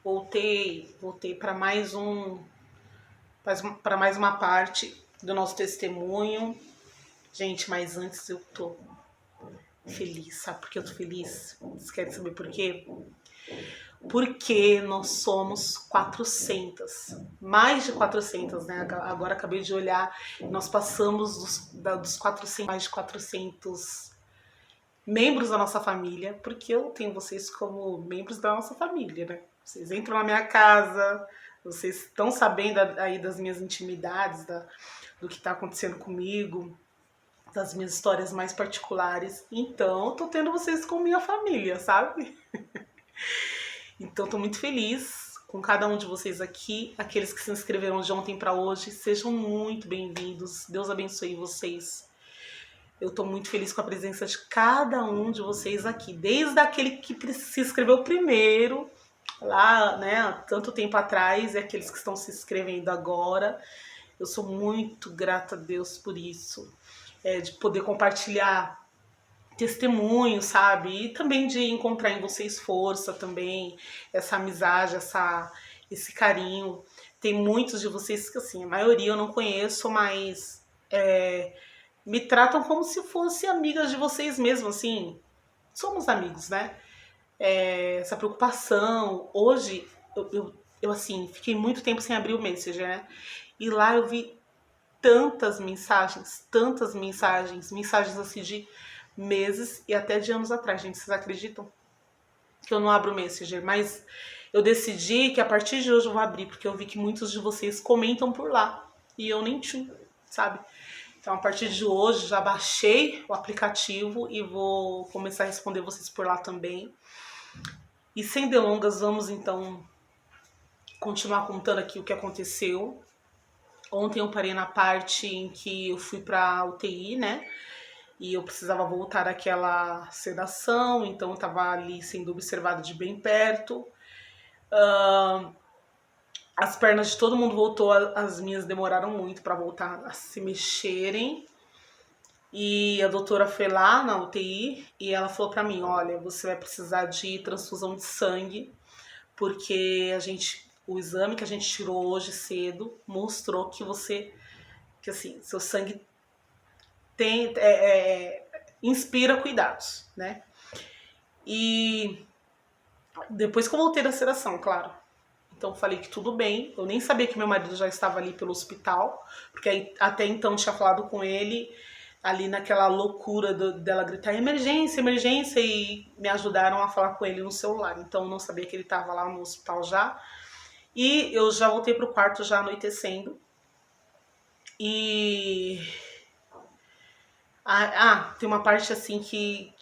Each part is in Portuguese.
Voltei para mais uma parte do nosso testemunho. Gente, mas antes eu tô feliz, sabe por que eu tô feliz? Vocês querem saber por quê? Porque nós somos 400, mais de 400, né? Agora acabei de olhar, nós passamos dos 400, mais de 400 membros da nossa família, porque eu tenho vocês como membros da nossa família, né? Vocês entram na minha casa, vocês estão sabendo aí das minhas intimidades, do que está acontecendo comigo, das minhas histórias mais particulares. Então, eu tô tendo vocês como minha família, sabe? Então, tô muito feliz com cada um de vocês aqui. Aqueles que se inscreveram de ontem para hoje, sejam muito bem-vindos. Deus abençoe vocês. Eu tô muito feliz com a presença de cada um de vocês aqui. Desde aquele que se inscreveu primeiro, lá, né, há tanto tempo atrás, e aqueles que estão se inscrevendo agora. Eu sou muito grata a Deus por isso. De poder compartilhar testemunho, sabe? E também de encontrar em vocês força também, essa amizade, esse carinho. Tem muitos de vocês que, assim, a maioria eu não conheço, mas me tratam como se fossem amigas de vocês mesmo, assim. Somos amigos, né? Essa preocupação. Hoje, eu, assim, fiquei muito tempo sem abrir o Messenger, né? E lá eu vi tantas mensagens assim de meses e até de anos atrás, gente. Vocês acreditam que eu não abro o Messenger? Mas eu decidi que a partir de hoje eu vou abrir, porque eu vi que muitos de vocês comentam por lá e eu nem tinha, sabe? Então, a partir de hoje, já baixei o aplicativo e vou começar a responder vocês por lá também. E sem delongas, vamos então continuar contando aqui o que aconteceu. Ontem eu parei na parte em que eu fui pra UTI, né? E eu precisava voltar àquela sedação, então eu tava ali sendo observada de bem perto. As pernas de todo mundo voltou, as minhas demoraram muito para voltar a se mexerem. E a doutora foi lá na UTI e ela falou pra mim, olha, você vai precisar de transfusão de sangue, porque o exame que a gente tirou hoje cedo mostrou que que assim, seu sangue inspira cuidados, né? E depois que eu voltei da sedação, claro. Então falei que tudo bem. Eu nem sabia que meu marido já estava ali pelo hospital, porque até então tinha falado com ele ali naquela loucura dela gritar emergência, emergência, e me ajudaram a falar com ele no celular. Então eu não sabia que ele estava lá no hospital já. E eu já voltei pro quarto já anoitecendo. E tem uma parte assim que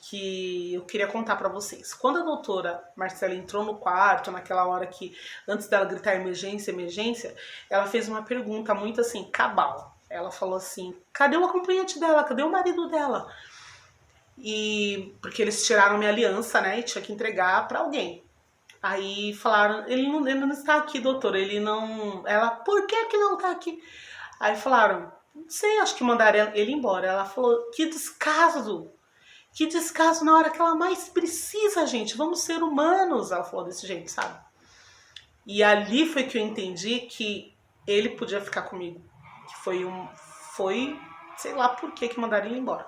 eu queria contar pra vocês. Quando a doutora Marcela entrou no quarto, naquela hora que, antes dela gritar emergência, emergência, ela fez uma pergunta muito assim, cabal. Ela falou assim, cadê o acompanhante dela? Cadê o marido dela? E porque eles tiraram minha aliança, né, e tinha que entregar pra alguém. Aí falaram, ele não está aqui, doutora, ele não... Ela, por que não tá aqui? Aí falaram, não sei, acho que mandaram ele embora. Ela falou, que descaso! Que descaso na hora que ela mais precisa, gente. Vamos ser humanos. Ela falou desse jeito, sabe? E ali foi que eu entendi que ele podia ficar comigo. Que foi, sei lá por que mandaram ele embora.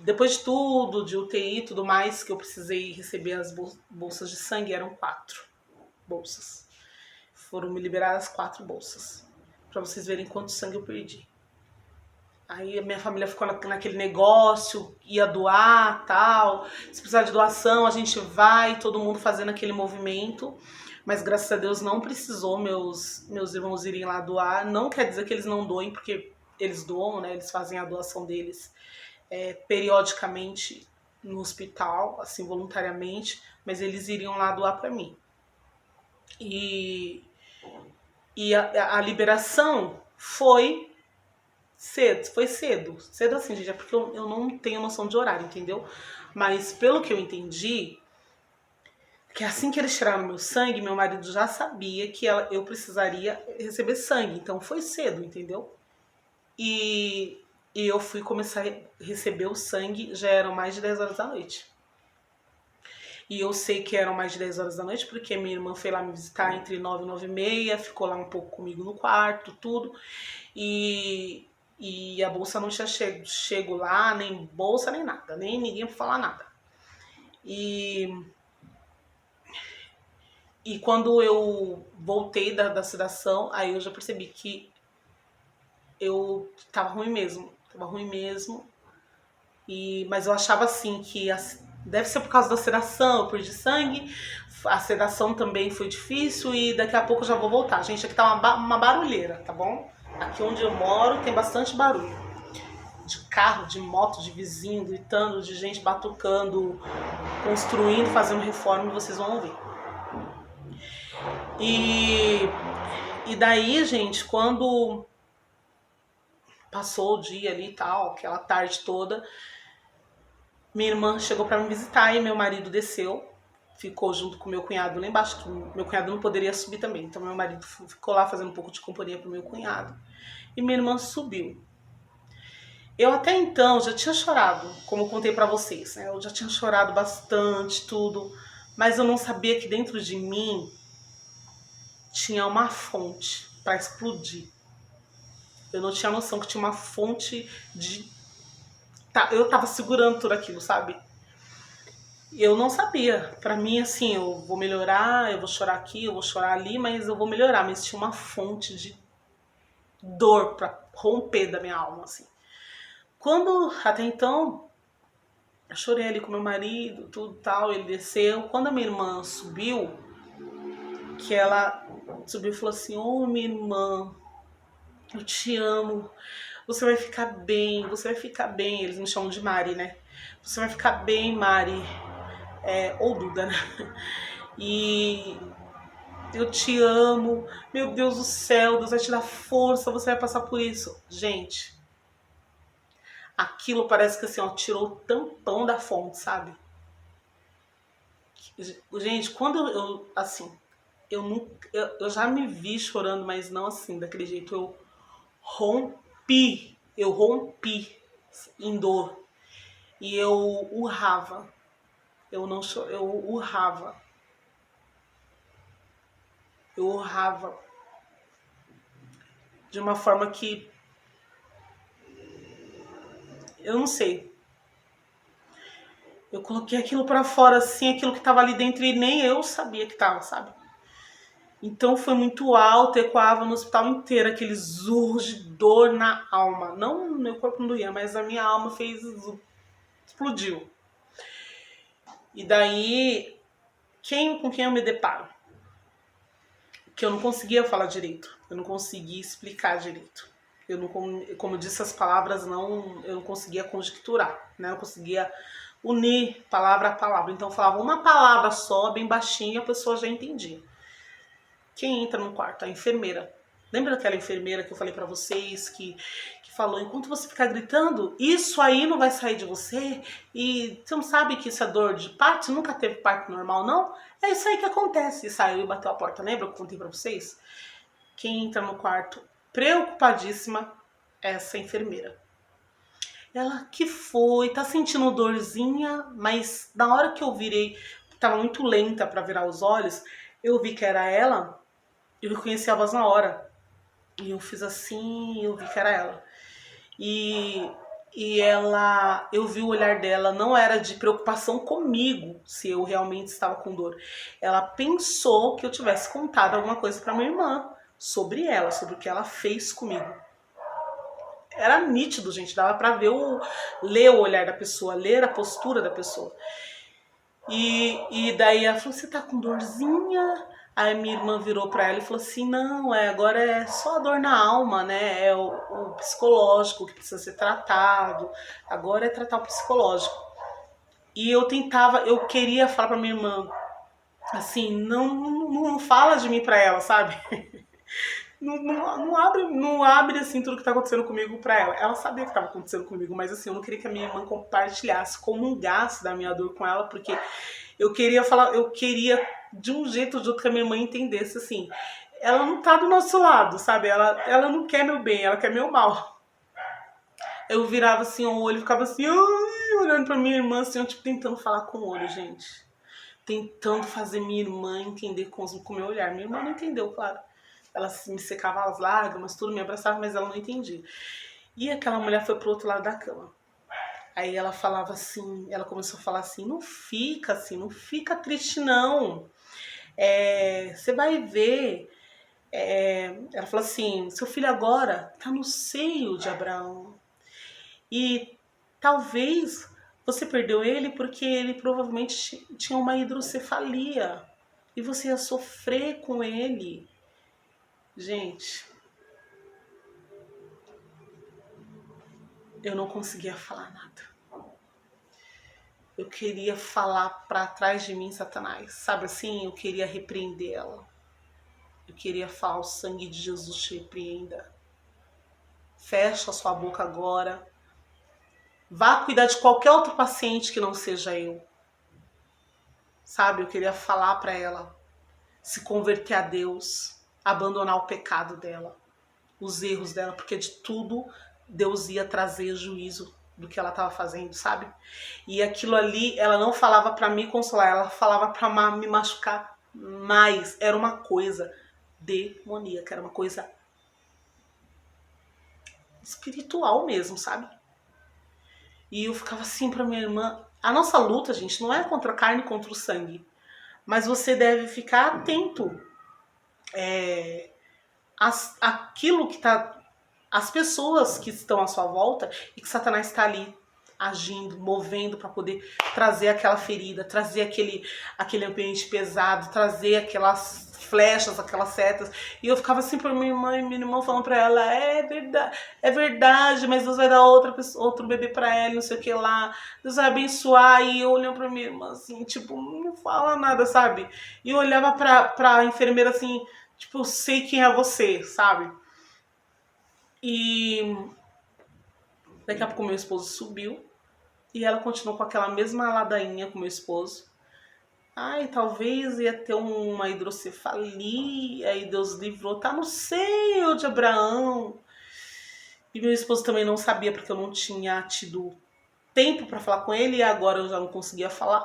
Depois de tudo, de UTI e tudo mais, que eu precisei receber as bolsas de sangue, eram 4 bolsas. Foram me liberadas 4 bolsas. Pra vocês verem quanto sangue eu perdi. Aí a minha família ficou naquele negócio, ia doar, tal. Se precisar de doação, a gente vai, todo mundo fazendo aquele movimento. Mas graças a Deus não precisou meus irmãos irem lá doar. Não quer dizer que eles não doem, porque eles doam, né? Eles fazem a doação deles periodicamente no hospital, assim, voluntariamente. Mas eles iriam lá doar pra mim. E a liberação foi cedo assim, gente, é porque eu não tenho noção de horário, entendeu? Mas pelo que eu entendi, que assim que eles tiraram meu sangue, meu marido já sabia que eu precisaria receber sangue, então foi cedo, entendeu? E eu fui começar a receber o sangue, já eram mais de 10 horas da noite. E eu sei que eram mais de 10 horas da noite, porque minha irmã foi lá me visitar entre 9 e 9 e meia, ficou lá um pouco comigo no quarto, tudo. E a bolsa não tinha chego lá, nem bolsa, nem nada, nem ninguém pra falar nada. E quando eu voltei da sedação, aí eu já percebi que eu tava ruim mesmo. Tava ruim mesmo. Mas eu achava assim que deve ser por causa da sedação, eu perdi sangue, a sedação também foi difícil e daqui a pouco eu já vou voltar. Gente, aqui tá uma barulheira, tá bom? Aqui onde eu moro tem bastante barulho. De carro, de moto, de vizinho gritando, de gente batucando, construindo, fazendo reforma, vocês vão ouvir. E daí, gente, quando passou o dia ali e tal, aquela tarde toda, minha irmã chegou pra me visitar e meu marido desceu, ficou junto com meu cunhado lá embaixo, que meu cunhado não poderia subir também, então meu marido ficou lá fazendo um pouco de companhia pro meu cunhado. E minha irmã subiu. Eu até então já tinha chorado, como eu contei pra vocês, né? Eu já tinha chorado bastante, tudo, mas eu não sabia que dentro de mim tinha uma fonte pra explodir. Eu não tinha noção que tinha uma fonte de... Eu tava segurando tudo aquilo, sabe? Eu não sabia. Pra mim, assim, eu vou melhorar, eu vou chorar aqui, eu vou chorar ali, mas eu vou melhorar. Mas tinha uma fonte de dor pra romper da minha alma, assim. Quando, até então, eu chorei ali com meu marido, tudo tal, ele desceu. Quando a minha irmã subiu, que ela subiu e falou assim, ô minha irmã, eu te amo, você vai ficar bem, você vai ficar bem. Eles me chamam de Mari, né? Você vai ficar bem, Mari. Ou Duda, né? E eu te amo, meu Deus do céu, Deus vai te dar força, você vai passar por isso. Gente, aquilo parece que assim, ó, tirou o tampão da fonte, sabe? Gente, quando eu assim, eu já me vi chorando, mas não assim, daquele jeito. Eu rompi em dor. E eu urrava. Eu não chorava, eu urrava. Eu urrava de uma forma que eu não sei. Eu coloquei aquilo pra fora, assim, aquilo que tava ali dentro e nem eu sabia que tava, sabe? Então foi muito alto, ecoava no hospital inteiro, aqueles urros de dor na alma. Não, meu corpo não doía, mas a minha alma fez... explodiu. E daí, com quem eu me deparo? Que eu não conseguia falar direito, eu não conseguia explicar direito. Eu não, como eu disse, as palavras eu não conseguia conjecturar, né? Eu conseguia unir palavra a palavra. Então eu falava uma palavra só, bem baixinho, e a pessoa já entendia. Quem entra no quarto? A enfermeira. Lembra daquela enfermeira que eu falei pra vocês, que falou, enquanto você ficar gritando, isso aí não vai sair de você? E você não sabe que isso é dor de parto? Você nunca teve parto normal, não? É isso aí que acontece. E saiu e bateu a porta. Lembra que eu contei pra vocês? Quem entra no quarto, preocupadíssima, é essa enfermeira. Ela, que foi? Tá sentindo dorzinha? Mas na hora que eu virei, tava muito lenta pra virar os olhos, eu vi que era ela, eu reconheci a voz na hora. E eu fiz assim, eu vi que era ela. E ela, eu vi o olhar dela, não era de preocupação comigo, se eu realmente estava com dor. Ela pensou que eu tivesse contado alguma coisa pra minha irmã sobre ela, sobre o que ela fez comigo. Era nítido, gente, dava pra ler o olhar da pessoa, ler a postura da pessoa. E daí ela falou, você tá com dorzinha? Aí minha irmã virou pra ela e falou assim, não, agora é só a dor na alma, né? É o psicológico que precisa ser tratado. Agora é tratar o psicológico. E eu queria falar pra minha irmã, assim, não fala de mim pra ela, sabe? Não abre assim tudo que tá acontecendo comigo pra ela. Ela sabia que tava acontecendo comigo, mas assim, eu não queria que a minha irmã compartilhasse, comungasse da minha dor com ela, porque eu queria de um jeito ou de outro que a minha irmã entendesse, assim, ela não tá do nosso lado, sabe? Ela não quer meu bem, ela quer meu mal. Eu virava assim o olho, ficava assim, ai, olhando pra minha irmã, assim, eu tipo tentando falar com o olho, gente. tentando fazer minha irmã entender com o meu olhar. Minha irmã não entendeu, claro. Ela me secava as lágrimas, tudo, me abraçava, mas ela não entendia. E aquela mulher foi pro outro lado da cama. Aí ela falava assim, ela começou a falar assim, não fica assim, não fica triste não. Você vai ver. Ela falou assim, seu filho agora tá no seio de Abraão. E talvez você perdeu ele porque ele provavelmente tinha uma hidrocefalia. E você ia sofrer com ele. Gente, eu não conseguia falar nada. Eu queria falar pra trás de mim, Satanás. Sabe assim? Eu queria repreender ela. Eu queria falar, o sangue de Jesus te repreenda. Fecha a sua boca agora. Vá cuidar de qualquer outro paciente que não seja eu. Sabe? Eu queria falar pra ela se converter a Deus, abandonar o pecado dela, os erros dela, porque de tudo Deus ia trazer juízo do que ela estava fazendo, sabe? E aquilo ali, ela não falava para me consolar, ela falava para me machucar mais. Era uma coisa demoníaca, era uma coisa espiritual mesmo, sabe? E eu ficava assim pra minha irmã, a nossa luta, gente, não é contra a carne, contra o sangue, mas você deve ficar atento aquilo que tá, as pessoas que estão à sua volta e que Satanás está ali agindo, movendo para poder trazer aquela ferida, trazer aquele ambiente pesado, trazer aquelas flechas, aquelas setas. E eu ficava assim pra minha mãe, minha irmã falando pra ela, é verdade, mas Deus vai dar outro bebê pra ela, não sei o que lá, Deus vai abençoar. E eu olhando pra minha irmã assim, tipo, não fala nada, sabe? E eu olhava pra enfermeira assim, tipo, eu sei quem é você, sabe? E daqui a pouco meu esposo subiu e ela continuou com aquela mesma ladainha com meu esposo. Ai, talvez ia ter uma hidrocefalia e Deus livrou, tá no seio de Abraão. E meu esposo também não sabia porque eu não tinha tido tempo para falar com ele e agora eu já não conseguia falar.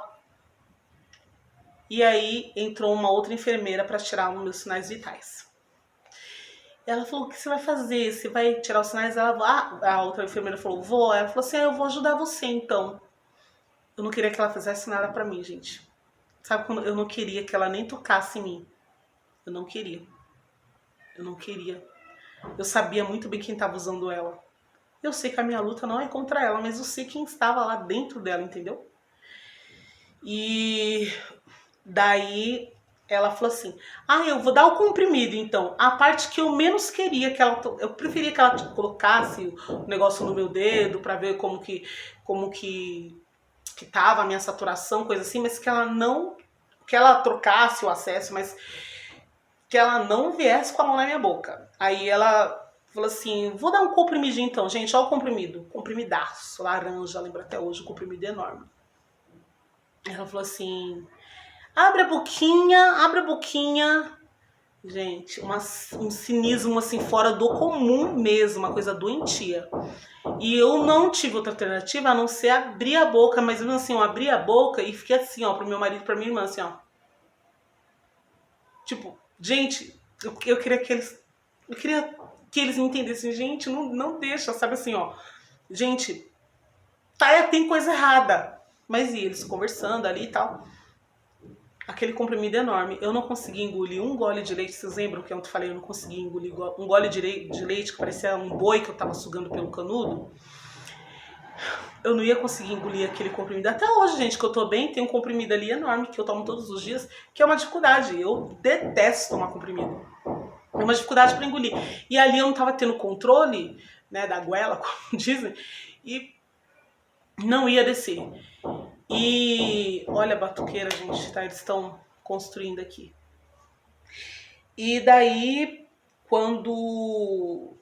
E aí entrou uma outra enfermeira para tirar os meus sinais vitais. Ela falou, o que você vai fazer? Você vai tirar os sinais? A outra enfermeira falou, vou. Ela falou assim, eu vou ajudar você então. Eu não queria que ela fizesse nada pra mim, gente. Sabe quando eu não queria que ela nem tocasse em mim? Eu não queria. Eu não queria. Eu sabia muito bem quem estava usando ela. Eu sei que a minha luta não é contra ela, mas eu sei quem estava lá dentro dela, entendeu? E daí ela falou assim, eu vou dar o comprimido então. A parte que eu menos queria que ela... Eu preferia que ela colocasse o negócio no meu dedo pra ver como que tava a minha saturação, coisa assim, mas que ela não... Que ela trocasse o acesso, mas que ela não viesse com a mão na minha boca. Aí ela falou assim, vou dar um comprimidinho então. Gente, olha o comprimido. Comprimidaço, laranja, lembro até hoje, o comprimido é enorme. Ela falou assim, abre a boquinha. Gente, um cinismo assim fora do comum mesmo, uma coisa doentia. E eu não tive outra alternativa a não ser abrir a boca, mas mesmo assim, eu abri a boca e fiquei assim, ó, pro meu marido e pra minha irmã, assim, ó. Tipo, gente, eu queria que eles me entendessem, gente, não deixa, sabe assim, ó. Gente, tem coisa errada. Mas e eles conversando ali e tal. Aquele comprimido enorme. Eu não consegui engolir um gole de leite. Vocês lembram que eu te falei? Eu não consegui engolir um gole de leite que parecia um boi que eu tava sugando pelo canudo. Eu não ia conseguir engolir aquele comprimido. Até hoje, gente, que eu tô bem, tem um comprimido ali enorme que eu tomo todos os dias, que é uma dificuldade. Eu detesto tomar comprimido. É uma dificuldade para engolir. E ali eu não tava tendo controle, né, da goela, como dizem, e não ia descer. E olha a batuqueira, gente, tá? Eles estão construindo aqui. E daí, quando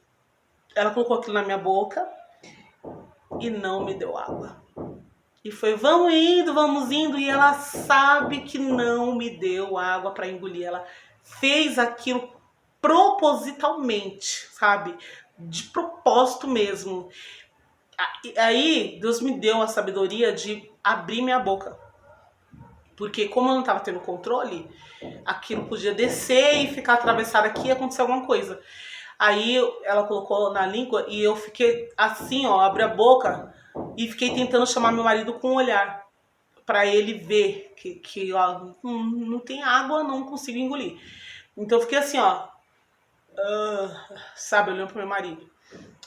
ela colocou aquilo na minha boca e não me deu água. E foi, vamos indo, e ela sabe que não me deu água para engolir. Ela fez aquilo propositalmente, sabe? De propósito mesmo. Aí Deus me deu a sabedoria de abrir minha boca. Porque como eu não tava tendo controle, aquilo podia descer e ficar atravessado aqui e acontecer alguma coisa. Aí ela colocou na língua e eu fiquei assim, ó, abri a boca e fiquei tentando chamar meu marido com um olhar pra ele ver que ó, não tem água, não consigo engolir. Então eu fiquei assim, ó, sabe, olhando pro meu marido.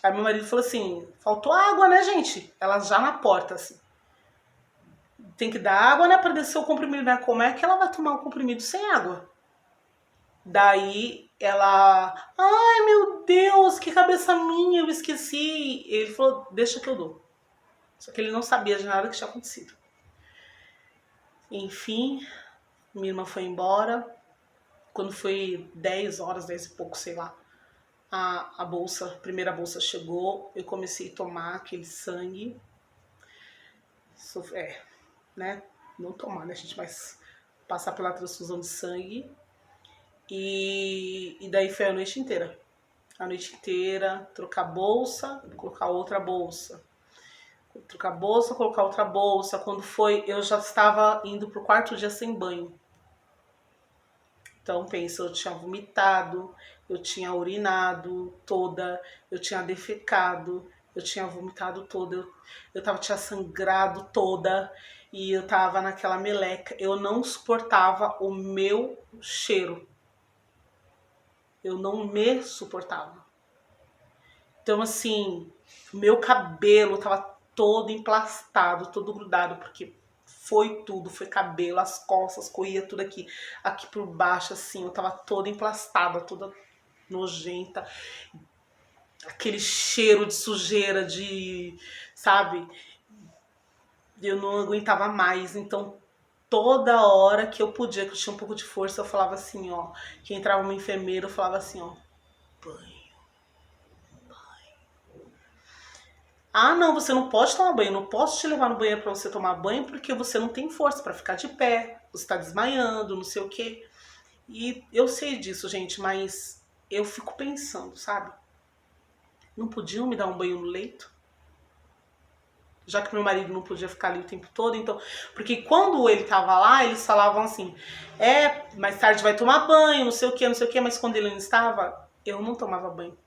Aí meu marido falou assim, faltou água, né, gente? Ela já na porta, assim. Tem que dar água, né, pra descer o comprimido, né? Como é que ela vai tomar o comprimido sem água? Daí ela, ai meu Deus, que cabeça minha, eu esqueci. Ele falou, deixa que eu dou. Só que ele não sabia de nada que tinha acontecido. Enfim, minha irmã foi embora. Quando foi 10 horas, 10 e pouco, sei lá, a primeira bolsa chegou. Eu comecei a tomar aquele sangue. Né? Não tomar, né, gente? Mas passar pela transfusão de sangue. E daí foi a noite inteira. A noite inteira, trocar bolsa, colocar outra bolsa. Trocar bolsa, colocar outra bolsa. Quando foi, eu já estava indo pro quarto dia sem banho. Então, pensa, eu tinha vomitado, eu tinha urinado toda, eu tinha defecado, eu tinha vomitado toda, tinha sangrado toda e eu tava naquela meleca. Eu não suportava o meu cheiro. Eu não me suportava. Então, assim, meu cabelo tava todo emplastado, todo grudado, porque foi tudo, foi cabelo, as costas, corria tudo aqui por baixo, assim, eu tava toda emplastada, toda nojenta, aquele cheiro de sujeira, sabe, eu não aguentava mais, então toda hora que eu podia, que eu tinha um pouco de força, eu falava assim, ó, que entrava uma enfermeira, eu falava assim, ó, banho. Ah, não, você não pode tomar banho, eu não posso te levar no banheiro pra você tomar banho porque você não tem força pra ficar de pé, você tá desmaiando, não sei o quê. E eu sei disso, gente, mas eu fico pensando, sabe? Não podiam me dar um banho no leito? Já que meu marido não podia ficar ali o tempo todo, então... Porque quando ele tava lá, eles falavam assim, mais tarde vai tomar banho, não sei o quê, mas quando ele não estava, eu não tomava banho.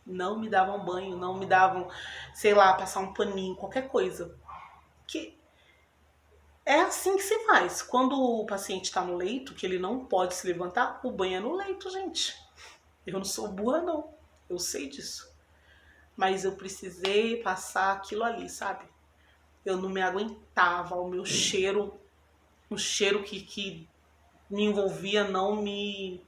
Não me davam banho, não me davam, sei lá, passar um paninho, qualquer coisa. Que é assim que se faz. Quando o paciente está no leito, que ele não pode se levantar, o banho é no leito, gente. Eu não sou burra, não. Eu sei disso. Mas eu precisei passar aquilo ali, sabe? Eu não me aguentava, o meu cheiro, o cheiro que me envolvia não me...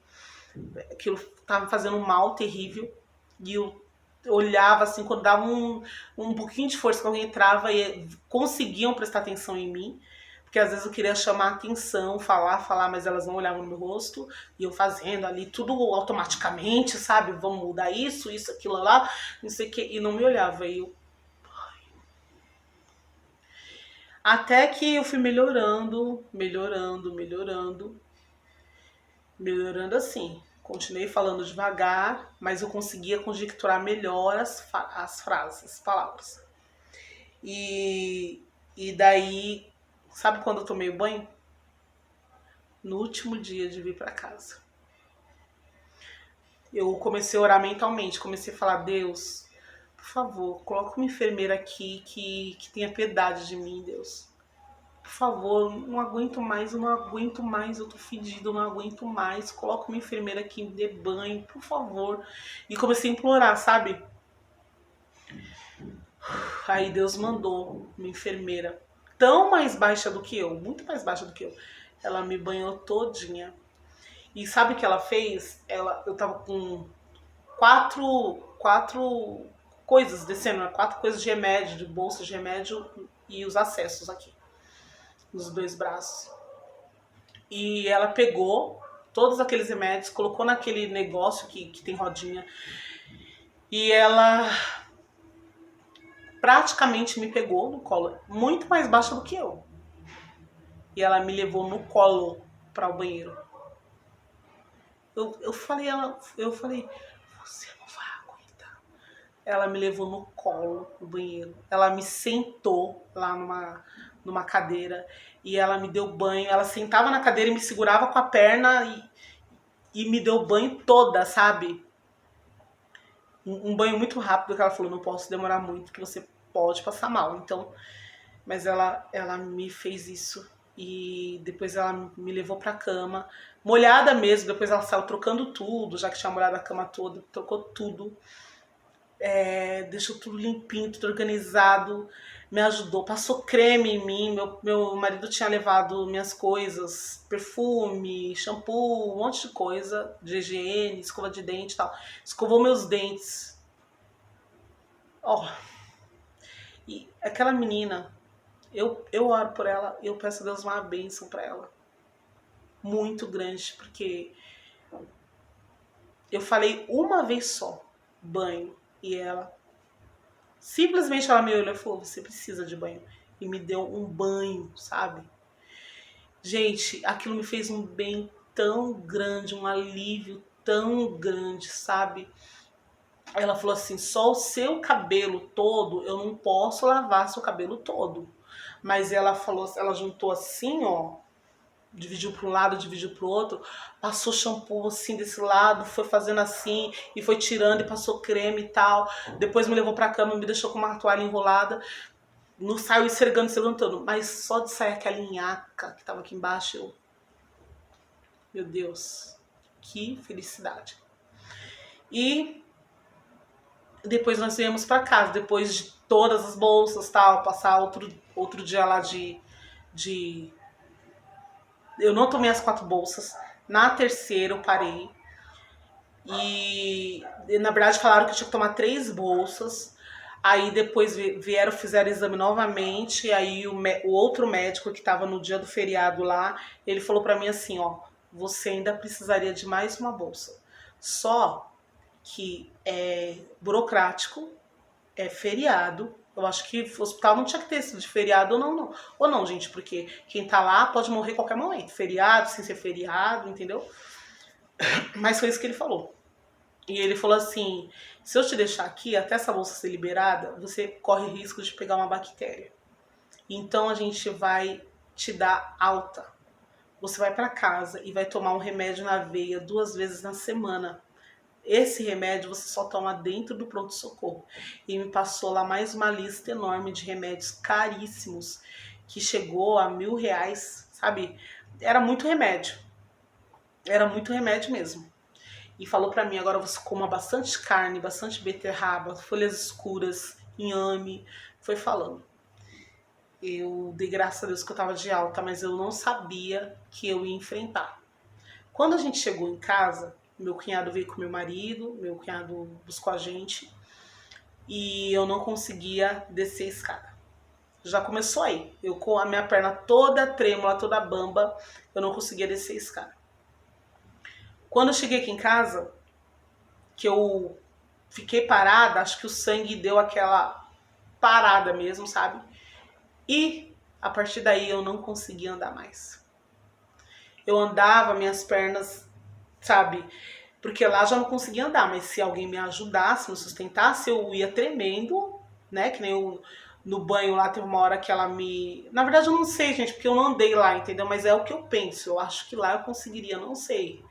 Aquilo tava fazendo um mal terrível. E eu olhava assim, quando dava um pouquinho de força que alguém entrava e conseguiam prestar atenção em mim. Porque às vezes eu queria chamar atenção, falar, mas elas não olhavam no meu rosto. E eu fazendo ali tudo automaticamente, sabe? Vamos mudar isso, aquilo lá, não sei o que. E não me olhava. E eu... Até que eu fui melhorando assim. Continuei falando devagar, mas eu conseguia conjecturar melhor as frases, as palavras. E daí, sabe quando eu tomei banho? No último dia de vir pra casa. Eu comecei a orar mentalmente, comecei a falar, Deus, por favor, coloca uma enfermeira aqui que tenha piedade de mim, Deus. Por favor, não aguento mais, eu tô fedido, eu não aguento mais. Coloca uma enfermeira aqui, me dê banho, por favor. E comecei a implorar, sabe? Aí Deus mandou uma enfermeira tão mais baixa do que eu, muito mais baixa do que eu. Ela me banhou todinha. E sabe o que ela fez? Eu tava com quatro coisas descendo, né? 4 coisas de remédio, de bolsa de remédio e os acessos aqui, nos 2 braços. E ela pegou todos aqueles remédios, colocou naquele negócio que tem rodinha. E ela praticamente me pegou no colo, muito mais baixa do que eu. E ela me levou no colo para o banheiro. Eu falei, você não vai aguentar. Ela me levou no colo no banheiro. Ela me sentou lá numa cadeira e ela me deu banho. Ela sentava na cadeira e me segurava com a perna e me deu banho toda, sabe? Um banho muito rápido, que ela falou, não posso demorar muito, que você pode passar mal. Então, mas ela me fez isso e depois ela me levou pra cama, molhada mesmo, depois ela saiu trocando tudo, já que tinha molhado a cama toda, trocou tudo, deixou tudo limpinho, tudo organizado, me ajudou, passou creme em mim, meu marido tinha levado minhas coisas, perfume, shampoo, um monte de coisa, de higiene, escova de dente e tal, escovou meus dentes. Ó, e aquela menina, eu oro por ela, eu peço a Deus uma bênção pra ela. Muito grande, porque eu falei uma vez só, banho, e ela, simplesmente ela me olhou e falou, você precisa de banho. E me deu um banho, sabe? Gente, aquilo me fez um bem tão grande, um alívio tão grande, sabe? Ela falou assim, só o seu cabelo todo, eu não posso lavar seu cabelo todo. Mas ela falou, ela juntou assim, ó, dividiu para um lado, dividiu para o outro, passou shampoo assim desse lado, foi fazendo assim e foi tirando e passou creme e tal. Depois me levou para a cama, me deixou com uma toalha enrolada, não saiu esfregando, esfregando, mas só de sair aquela linhaca que tava aqui embaixo, eu, meu Deus, que felicidade. E depois nós viemos para casa, depois de todas as bolsas, tal, passar outro dia lá de eu não tomei as 4 bolsas. Na terceira eu parei. E na verdade falaram que eu tinha que tomar 3 bolsas. Aí depois vieram, fizeram exame novamente. Aí o outro médico que estava no dia do feriado lá, ele falou pra mim assim, ó, você ainda precisaria de mais uma bolsa. Só que é burocrático, é feriado. Eu acho que o hospital não tinha que ter sido de feriado ou não. Ou não, gente, porque quem tá lá pode morrer a qualquer momento. Feriado, sem ser feriado, entendeu? Mas foi isso que ele falou. E ele falou assim, se eu te deixar aqui, até essa bolsa ser liberada, você corre risco de pegar uma bactéria. Então a gente vai te dar alta. Você vai pra casa e vai tomar um remédio na veia 2 vezes na semana. Esse remédio você só toma dentro do pronto-socorro. E me passou lá mais uma lista enorme de remédios caríssimos, que chegou a R$ 1.000, sabe? Era muito remédio mesmo. E falou pra mim, agora você coma bastante carne, bastante beterraba, folhas escuras, inhame. Foi falando. Eu dei graças a Deus que eu tava de alta, mas eu não sabia que eu ia enfrentar. Quando a gente chegou em casa, meu cunhado veio com meu marido, meu cunhado buscou a gente e eu não conseguia descer a escada. Já começou aí. Eu com a minha perna toda trêmula, toda bamba, eu não conseguia descer a escada. Quando eu cheguei aqui em casa, que eu fiquei parada, acho que o sangue deu aquela parada mesmo, sabe? E a partir daí eu não conseguia andar mais. Eu andava, minhas pernas, sabe? Porque lá já não conseguia andar, mas se alguém me ajudasse, me sustentasse, eu ia tremendo, né? Que nem eu, no banho lá teve uma hora que ela me... Na verdade eu não sei, gente, porque eu não andei lá, entendeu? Mas é o que eu penso, eu acho que lá eu conseguiria, não sei.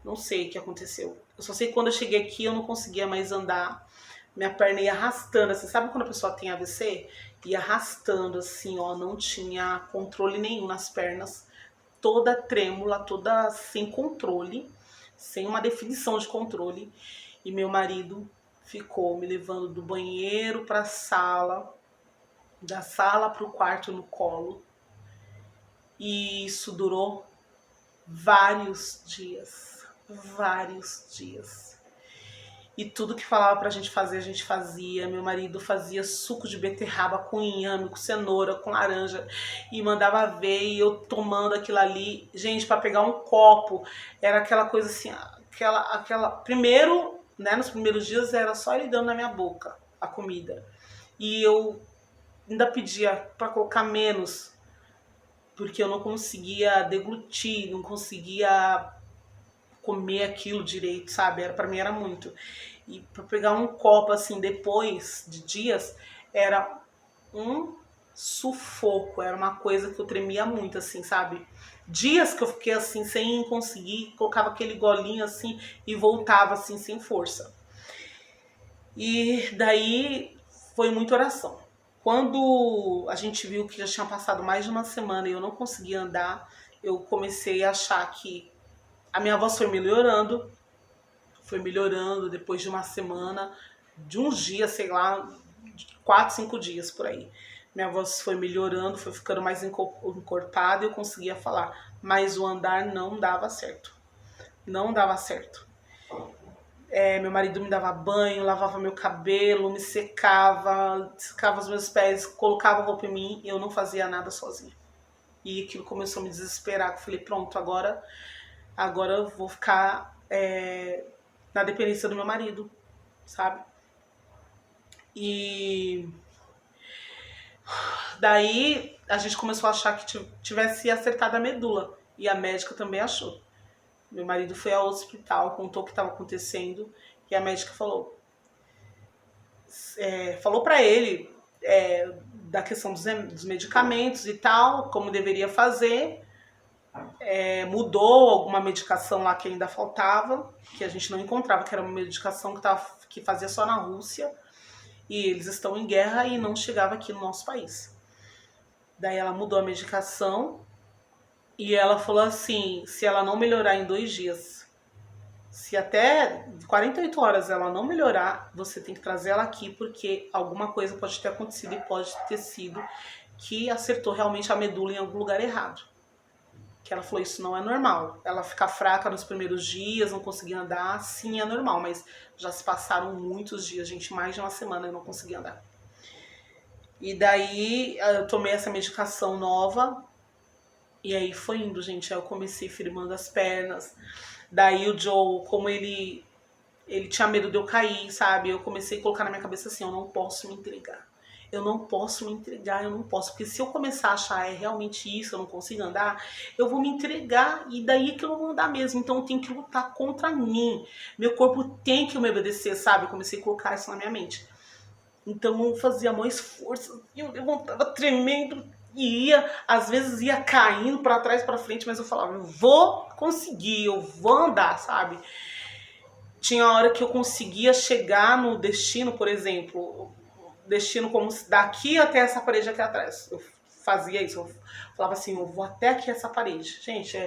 Não sei o que aconteceu. Eu só sei que quando eu cheguei aqui eu não conseguia mais andar. Minha perna ia arrastando, assim, sabe quando a pessoa tem AVC? Ia arrastando, assim, ó, não tinha controle nenhum nas pernas. Toda trêmula, toda sem controle, sem uma definição de controle. E meu marido ficou me levando do banheiro para a sala, da sala para o quarto no colo. E isso durou vários dias. Vários dias. E tudo que falava pra gente fazer, a gente fazia. Meu marido fazia suco de beterraba com inhame, com cenoura, com laranja. E mandava ver, e eu tomando aquilo ali. Gente, pra pegar um copo, era aquela coisa assim, aquela... Primeiro, né, nos primeiros dias, era só ele dando na minha boca a comida. E eu ainda pedia pra colocar menos, porque eu não conseguia deglutir, não conseguia comer aquilo direito, sabe? Pra mim era muito. E pra pegar um copo assim depois de dias, era um sufoco, era uma coisa que eu tremia muito, assim, sabe? Dias que eu fiquei assim, sem conseguir, colocava aquele golinho assim e voltava assim, sem força. E daí foi muita oração. Quando a gente viu que já tinha passado mais de uma semana e eu não conseguia andar, eu comecei a achar que a minha voz foi melhorando depois de uma semana, de uns dias, sei lá, 4, 5 dias por aí. Minha voz foi melhorando, foi ficando mais encorpada e eu conseguia falar. Mas o andar não dava certo. Não dava certo. Meu marido me dava banho, lavava meu cabelo, me secava os meus pés, colocava roupa em mim e eu não fazia nada sozinha. E aquilo começou a me desesperar. Eu falei, pronto, agora eu vou ficar na dependência do meu marido, sabe? E daí a gente começou a achar que tivesse acertado a medula. E a médica também achou. Meu marido foi ao hospital, contou o que estava acontecendo. E a médica falou para ele da questão dos medicamentos e tal, como deveria fazer. Mudou alguma medicação lá que ainda faltava, que a gente não encontrava, que era uma medicação que fazia só na Rússia. E eles estão em guerra e não chegava aqui no nosso país. Daí ela mudou a medicação e ela falou assim, se ela não melhorar em 2 dias, se até 48 horas ela não melhorar, você tem que trazer ela aqui porque alguma coisa pode ter acontecido e pode ter sido que acertou realmente a medula em algum lugar errado. Que ela falou, isso não é normal. Ela ficar fraca nos primeiros dias, não conseguir andar, sim, é normal, mas já se passaram muitos dias, gente, mais de uma semana eu não consegui andar. E daí eu tomei essa medicação nova e aí foi indo, gente. Aí eu comecei firmando as pernas. Daí o Joe, como ele tinha medo de eu cair, sabe? Eu comecei a colocar na minha cabeça assim, eu não posso me entregar. Eu não posso me entregar, eu não posso. Porque se eu começar a achar realmente isso, eu não consigo andar, eu vou me entregar e daí que eu não vou andar mesmo. Então eu tenho que lutar contra mim. Meu corpo tem que me obedecer, sabe? Eu comecei a colocar isso na minha mente. Então eu fazia mais força, eu levantava tremendo e às vezes ia caindo para trás, para frente, mas eu falava, eu vou conseguir, eu vou andar, sabe? Tinha hora que eu conseguia chegar no destino, por exemplo, destino como daqui até essa parede aqui atrás. Eu fazia isso, eu falava assim, eu vou até aqui essa parede. Gente,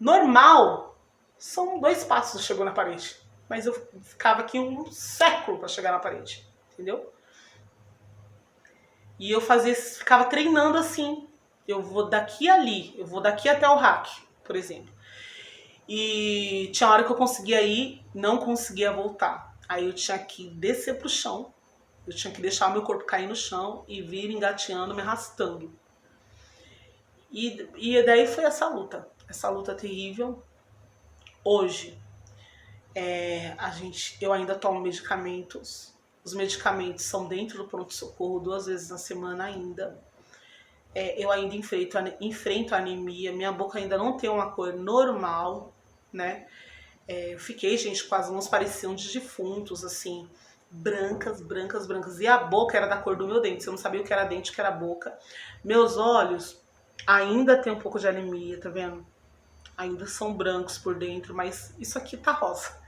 normal, são 2 passos eu chego na parede, mas eu ficava aqui um século para chegar na parede. Entendeu? E eu ficava treinando assim. Eu vou daqui ali, eu vou daqui até o rack, por exemplo. E tinha hora que eu conseguia ir, não conseguia voltar. Aí eu tinha que descer pro chão. Eu tinha que deixar o meu corpo cair no chão e vir engateando, me arrastando. E daí foi essa luta terrível. Hoje, eu ainda tomo medicamentos. Os medicamentos são dentro do pronto-socorro 2 vezes na semana ainda. Eu ainda enfrento a anemia. Minha boca ainda não tem uma cor normal, né? Eu fiquei, gente, com as mãos pareciam de defuntos, assim. Brancas, brancas, brancas. E a boca era da cor do meu dente. Você não sabia o que era dente, o que era boca. Meus olhos ainda tem um pouco de anemia, tá vendo? Ainda são brancos por dentro, mas isso aqui tá rosa.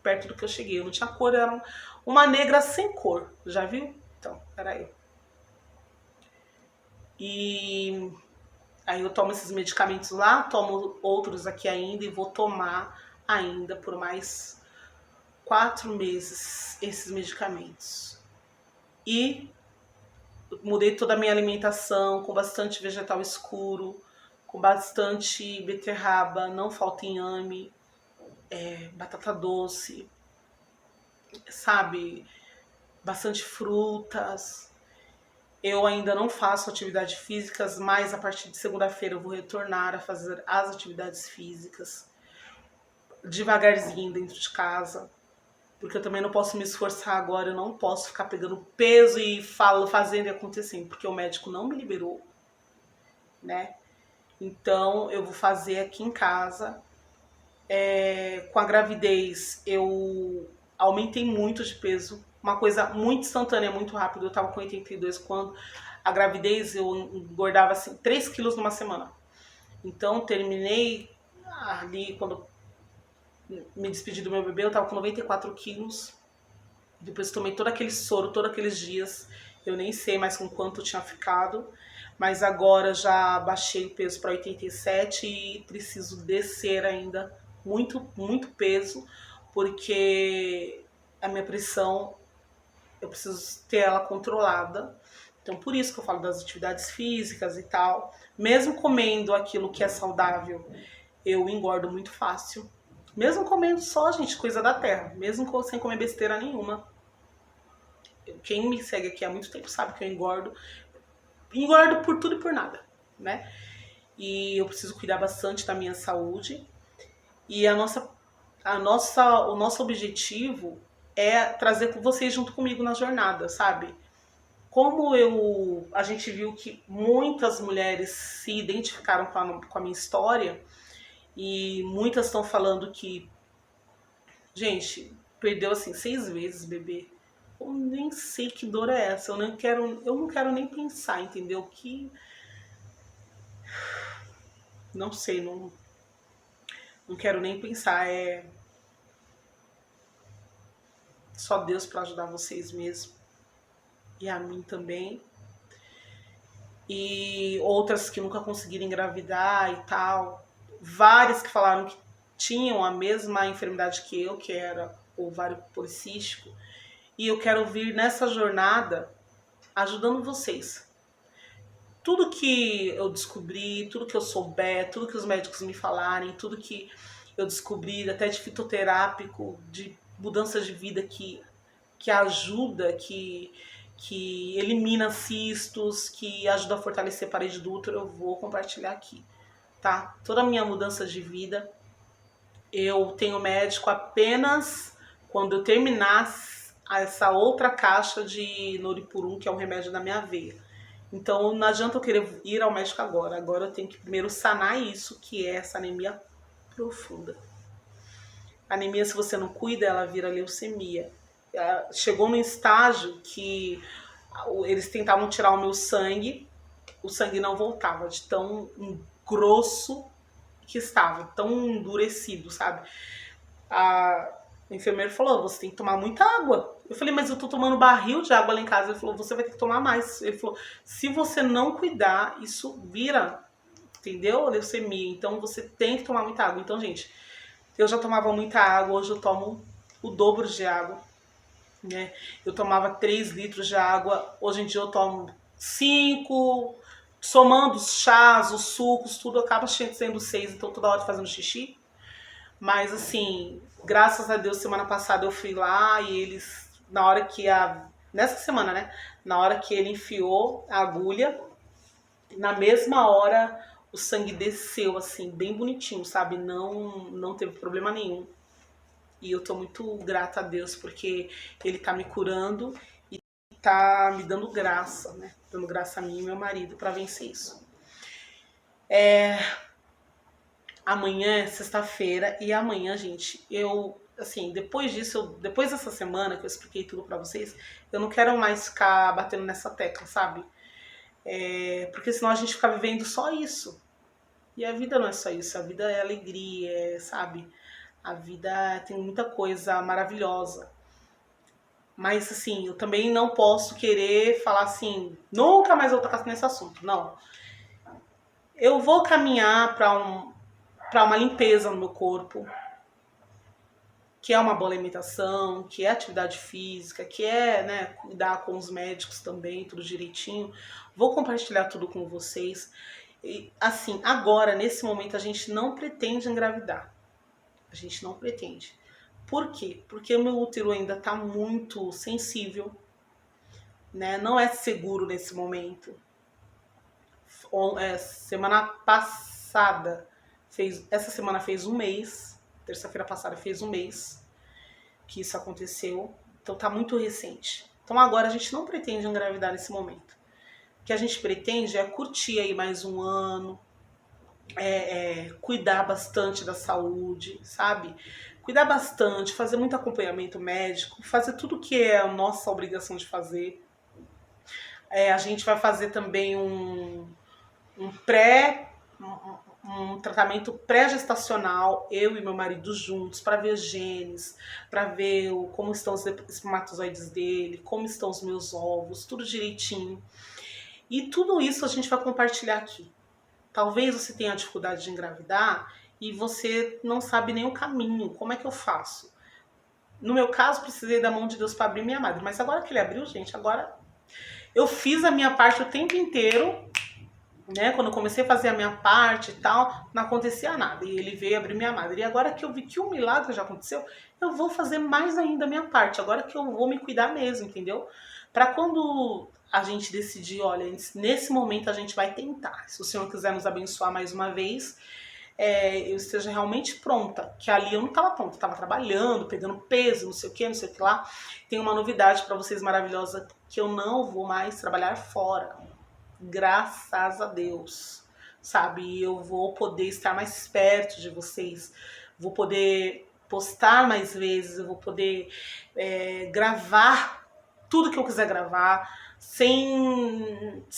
Perto do que eu cheguei. Eu não tinha cor, era uma negra sem cor. Já viu? Então, era eu. E aí eu tomo esses medicamentos lá, tomo outros aqui ainda e vou tomar ainda por mais 4 meses esses medicamentos. E mudei toda a minha alimentação com bastante vegetal escuro, com bastante beterraba, não falta inhame, batata doce, sabe? Bastante frutas. Eu ainda não faço atividades físicas, mas a partir de segunda-feira eu vou retornar a fazer as atividades físicas. Devagarzinho dentro de casa. Porque eu também não posso me esforçar agora, eu não posso ficar pegando peso e fazendo e acontecendo, porque o médico não me liberou, né? Então eu vou fazer aqui em casa. Com a gravidez eu aumentei muito de peso. Uma coisa muito instantânea, muito rápido. Eu tava com 82 quando a gravidez eu engordava assim 3 quilos numa semana. Então terminei ali, quando me despedi do meu bebê, eu tava com 94 quilos. Depois tomei todo aquele soro, todos aqueles dias. Eu nem sei mais com quanto eu tinha ficado. Mas agora já baixei o peso para 87 e preciso descer ainda muito, muito peso. Porque a minha pressão, eu preciso ter ela controlada. Então por isso que eu falo das atividades físicas e tal. Mesmo comendo aquilo que é saudável, eu engordo muito fácil. Mesmo comendo só, gente, coisa da terra. Mesmo sem comer besteira nenhuma. Quem me segue aqui há muito tempo sabe que eu engordo. Engordo por tudo e por nada, né? E eu preciso cuidar bastante da minha saúde. E o nosso objetivo é trazer vocês junto comigo na jornada, sabe? Como a gente viu que muitas mulheres se identificaram com a minha história, e muitas estão falando que, gente, perdeu assim 6 vezes bebê. Eu nem sei que dor é essa, eu não quero nem pensar, entendeu? Que não sei, não quero nem pensar, é só Deus para ajudar vocês mesmo e a mim também. E outras que nunca conseguiram engravidar e tal, várias que falaram que tinham a mesma enfermidade que eu, que era ovário policístico, e eu quero vir nessa jornada ajudando vocês. Tudo que eu descobri, tudo que eu souber, tudo que os médicos me falarem, tudo que eu descobri, até de fitoterápico, de mudanças de vida que ajuda, que elimina cistos, que ajuda a fortalecer a parede do útero, eu vou compartilhar aqui, tá? Toda a minha mudança de vida, eu tenho médico apenas quando eu terminar essa outra caixa de Noripurum, que é o remédio da minha veia. Então não adianta eu querer ir ao médico agora. Agora eu tenho que primeiro sanar isso, que é essa anemia profunda. A anemia, se você não cuida, ela vira leucemia. Chegou num estágio que eles tentavam tirar o meu sangue, o sangue não voltava, de tão grosso que estava, tão endurecido, sabe? O enfermeiro falou, você tem que tomar muita água. Eu falei, mas eu tô tomando barril de água lá em casa. Ele falou, você vai ter que tomar mais. Ele falou, se você não cuidar, isso vira, entendeu? Leucemia. Então você tem que tomar muita água. Então, gente, eu já tomava muita água, hoje eu tomo o dobro de água, né? Eu tomava 3 litros de água, hoje em dia eu tomo 5, somando os chás, os sucos, tudo acaba sendo 6, então toda hora fazendo xixi. Mas assim, graças a Deus, semana passada eu fui lá e eles, nessa semana, né? Na hora que ele enfiou a agulha, na mesma hora o sangue desceu, assim, bem bonitinho, sabe? Não teve problema nenhum. E eu tô muito grata a Deus porque ele tá me curando e tá me dando graça, né? Dando graça a mim e meu marido pra vencer isso. Amanhã é sexta-feira e amanhã, gente, assim, depois dessa semana que eu expliquei tudo pra vocês, eu não quero mais ficar batendo nessa tecla, sabe? Porque senão a gente fica vivendo só isso. E a vida não é só isso, a vida é alegria, sabe? A vida tem muita coisa maravilhosa. Mas, assim, eu também não posso querer falar assim, nunca mais vou tocar nesse assunto. Não. Eu vou caminhar para uma limpeza no meu corpo, que é uma boa alimentação, que é atividade física, que é, né, cuidar com os médicos também, tudo direitinho. Vou compartilhar tudo com vocês. E, assim, agora, nesse momento, a gente não pretende engravidar. A gente não pretende. Por quê? Porque o meu útero ainda está muito sensível, né? Não é seguro nesse momento. Semana passada, essa semana fez 1 mês, terça-feira passada fez 1 mês que isso aconteceu, então tá muito recente. Então agora a gente não pretende engravidar nesse momento. O que a gente pretende é curtir aí mais 1 ano, cuidar bastante da saúde, sabe? Cuidar bastante, fazer muito acompanhamento médico, fazer tudo que é a nossa obrigação de fazer. A gente vai fazer também um tratamento pré-gestacional, eu e meu marido juntos, para ver genes, para ver como estão os espermatozoides dele, como estão os meus ovos, tudo direitinho. E tudo isso a gente vai compartilhar aqui. Talvez você tenha dificuldade de engravidar e você não sabe nem o caminho. Como é que eu faço? No meu caso, precisei da mão de Deus para abrir minha madre. Mas agora que ele abriu, gente, agora eu fiz a minha parte o tempo inteiro, né? Quando eu comecei a fazer a minha parte e tal, não acontecia nada. E ele veio abrir minha madre. E agora que eu vi que um milagre já aconteceu, eu vou fazer mais ainda a minha parte. Agora que eu vou me cuidar mesmo, entendeu? Para quando a gente decidir, olha, nesse momento a gente vai tentar. Se o Senhor quiser nos abençoar mais uma vez, eu esteja realmente pronta. Que ali eu não estava pronta, estava trabalhando, pegando peso, não sei o que, não sei o que lá. Tem uma novidade para vocês maravilhosa, que eu não vou mais trabalhar fora. Graças a Deus, sabe? Eu vou poder estar mais perto de vocês, vou poder postar mais vezes, eu vou poder gravar tudo que eu quiser gravar, sem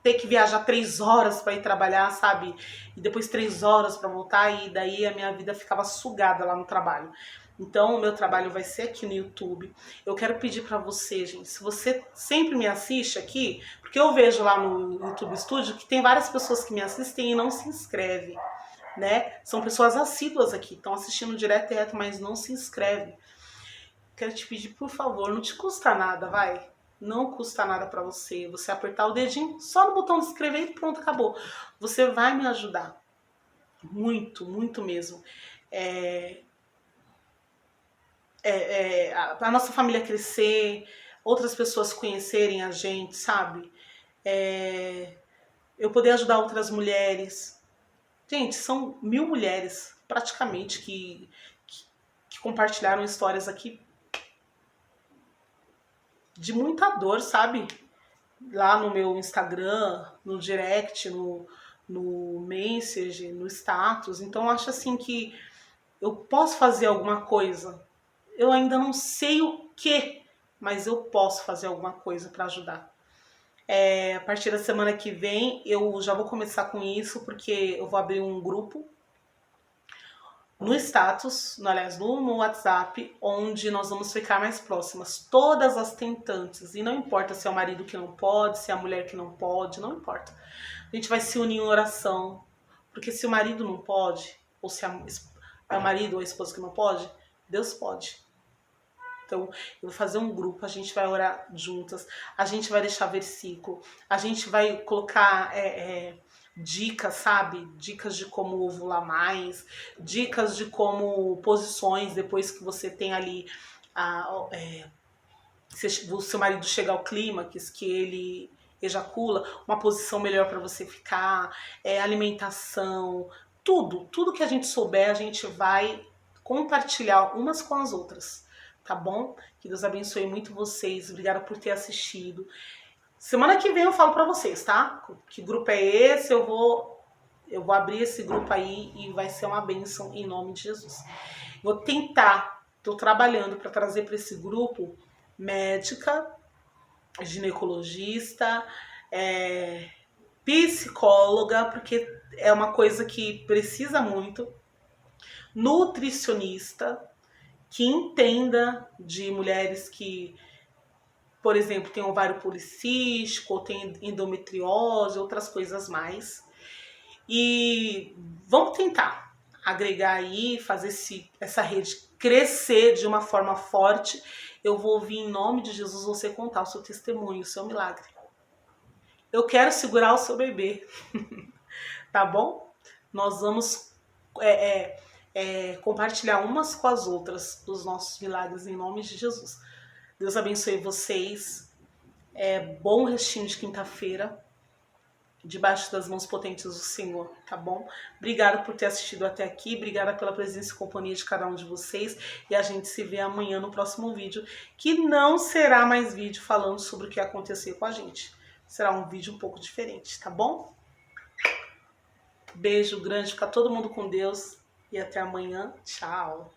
ter que viajar 3 horas para ir trabalhar, sabe? E depois 3 horas para voltar, e daí a minha vida ficava sugada lá no trabalho. Então, o meu trabalho vai ser aqui no YouTube. Eu quero pedir para você, gente, se você sempre me assiste aqui, porque eu vejo lá no YouTube Studio que tem várias pessoas que me assistem e não se inscrevem, né? São pessoas assíduas aqui, estão assistindo direto e reto, mas não se inscrevem. Quero te pedir, por favor, não te custa nada, vai. Não custa nada para você. Você apertar o dedinho só no botão de inscrever e pronto, acabou. Você vai me ajudar. Muito, muito mesmo. A nossa família crescer, outras pessoas conhecerem a gente, sabe? Eu poder ajudar outras mulheres. Gente, são 1000 mulheres, praticamente, que compartilharam histórias aqui de muita dor, sabe? Lá no meu Instagram, no direct, no message, no status. Então, eu acho assim que eu posso fazer alguma coisa. Eu ainda não sei o que, mas eu posso fazer alguma coisa para ajudar. A partir da semana que vem eu já vou começar com isso, porque eu vou abrir um grupo no status, aliás, no WhatsApp, onde nós vamos ficar mais próximas, todas as tentantes. E não importa se é o marido que não pode, se é a mulher que não pode, não importa. A gente vai se unir em oração, porque se o marido não pode, ou se é o marido ou a esposa que não pode, Deus pode. Então, eu vou fazer um grupo, a gente vai orar juntas, a gente vai deixar versículo, a gente vai colocar dicas, sabe? Dicas de como ovular mais, dicas de como posições depois que você tem ali se o seu marido chegar ao clímax, que ele ejacula, uma posição melhor para você ficar, alimentação, tudo que a gente souber, a gente vai compartilhar umas com as outras. Tá bom? Que Deus abençoe muito vocês. Obrigada por ter assistido. Semana que vem eu falo pra vocês, tá? Que grupo é esse? Eu vou abrir esse grupo aí e vai ser uma bênção em nome de Jesus. Vou tentar, tô trabalhando para trazer para esse grupo médica, ginecologista, psicóloga, porque é uma coisa que precisa muito, nutricionista, que entenda de mulheres que, por exemplo, tem ovário policístico, ou tem endometriose, outras coisas mais. E vamos tentar agregar aí, fazer essa rede crescer de uma forma forte. Eu vou ouvir em nome de Jesus você contar o seu testemunho, o seu milagre. Eu quero segurar o seu bebê, tá bom? Nós vamos compartilhar umas com as outras dos nossos milagres em nome de Jesus. Deus abençoe vocês. Bom restinho de quinta-feira, debaixo das mãos potentes do Senhor, tá bom? Obrigada por ter assistido até aqui, obrigada pela presença e companhia de cada um de vocês, e a gente se vê amanhã no próximo vídeo, que não será mais vídeo falando sobre o que aconteceu com a gente. Será um vídeo um pouco diferente, tá bom? Beijo grande, fica todo mundo com Deus e até amanhã. Tchau!